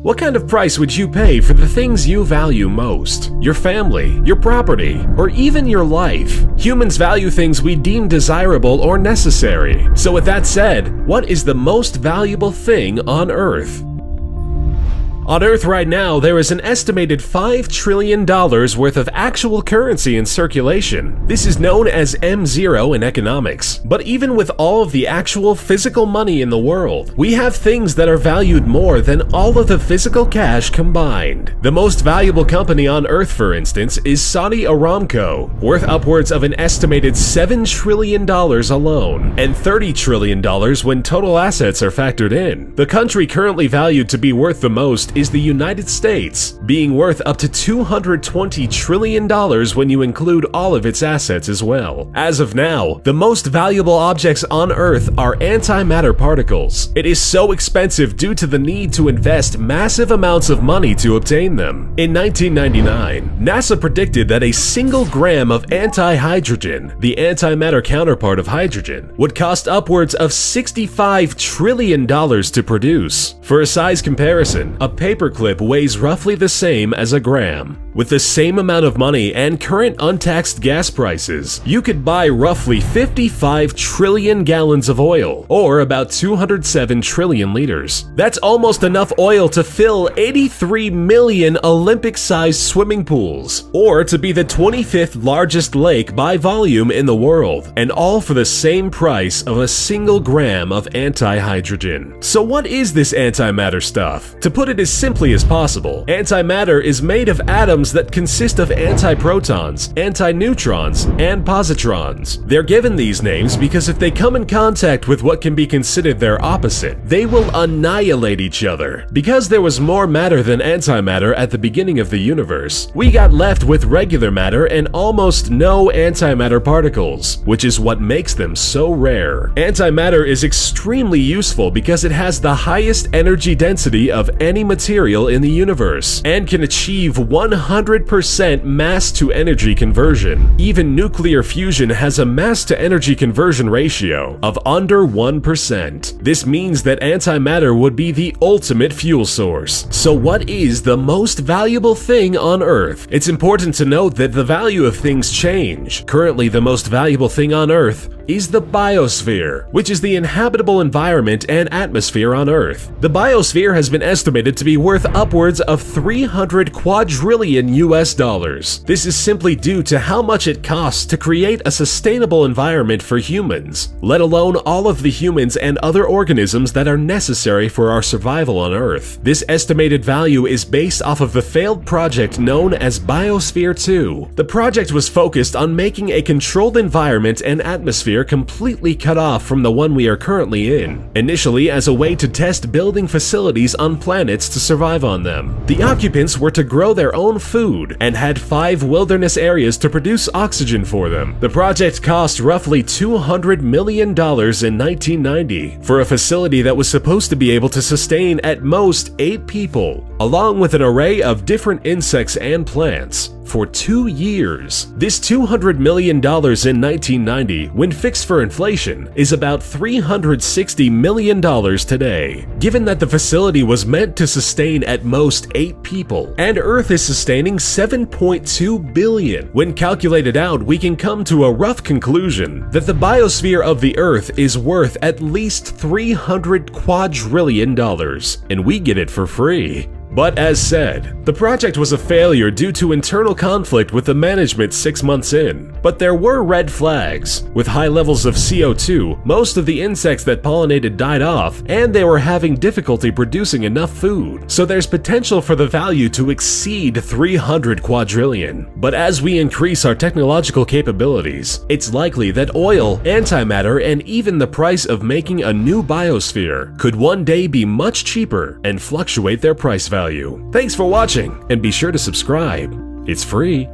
What kind of price would you pay for the things you value most? Your family, your property, or even your life? Humans value things we deem desirable or necessary. So with that said, what is the most valuable thing on Earth? On Earth right now, there is an estimated $5 trillion worth of actual currency in circulation. This is known as M0 in economics. But even with all of the actual physical money in the world, we have things that are valued more than all of the physical cash combined. The most valuable company on Earth, for instance, is Saudi Aramco, worth upwards of an estimated $7 trillion alone, and $30 trillion when total assets are factored in. The country currently valued to be worth the most is the United States, being worth up to $220 trillion when you include all of its assets as well. As of now, the most valuable objects on Earth are antimatter particles. It is so expensive due to the need to invest massive amounts of money to obtain them. In 1999, NASA predicted that a single gram of antihydrogen, the antimatter counterpart of hydrogen, would cost upwards of $65 trillion to produce. For a size comparison, a paperclip weighs roughly the same as a gram. With the same amount of money and current untaxed gas prices, you could buy roughly 55 trillion gallons of oil, or about 207 trillion liters. That's almost enough oil to fill 83 million Olympic-sized swimming pools, or to be the 25th largest lake by volume in the world, and all for the same price of a single gram of antihydrogen. So what is this antimatter stuff? To put it as simply as possible, antimatter is made of atoms that consist of antiprotons, antineutrons, and positrons. They're given these names because if they come in contact with what can be considered their opposite, they will annihilate each other. Because there was more matter than antimatter at the beginning of the universe, we got left with regular matter and almost no antimatter particles, which is what makes them so rare. Antimatter is extremely useful because it has the highest energy density of any material in the universe and can achieve 100% mass to energy conversion. Even nuclear fusion has a mass to energy conversion ratio of under 1%. This means that antimatter would be the ultimate fuel source. So what is the most valuable thing on Earth? It's important to note that the value of things change. Currently, the most valuable thing on Earth is the biosphere, which is the inhabitable environment and atmosphere on Earth. The biosphere has been estimated to be worth upwards of 300 quadrillion US dollars. This is simply due to how much it costs to create a sustainable environment for humans, let alone all of the humans and other organisms that are necessary for our survival on Earth. This estimated value is based off of the failed project known as Biosphere 2. The project was focused on making a controlled environment and atmosphere completely cut off from the one we are currently in, initially as a way to test building facilities on planets to survive on them. The occupants were to grow their own food and had 5 wilderness areas to produce oxygen for them. The project cost roughly $200 million in 1990 for a facility that was supposed to be able to sustain at most 8 people, along with an array of different insects and plants, for 2 years. This $200 million in 1990, when fixed for inflation, is about $360 million today. Given that the facility was meant to sustain at most 8 people, and Earth is sustaining 7.2 billion, when calculated out, we can come to a rough conclusion that the biosphere of the Earth is worth at least $300 quadrillion, and we get it for free. But as said, the project was a failure due to internal conflict with the management 6 months in. But there were red flags. With high levels of CO2, most of the insects that pollinated died off, and they were having difficulty producing enough food. So there's potential for the value to exceed 300 quadrillion. But as we increase our technological capabilities, it's likely that oil, antimatter, and even the price of making a new biosphere could one day be much cheaper and fluctuate their price value. Thanks for watching, and be sure to subscribe. It's free.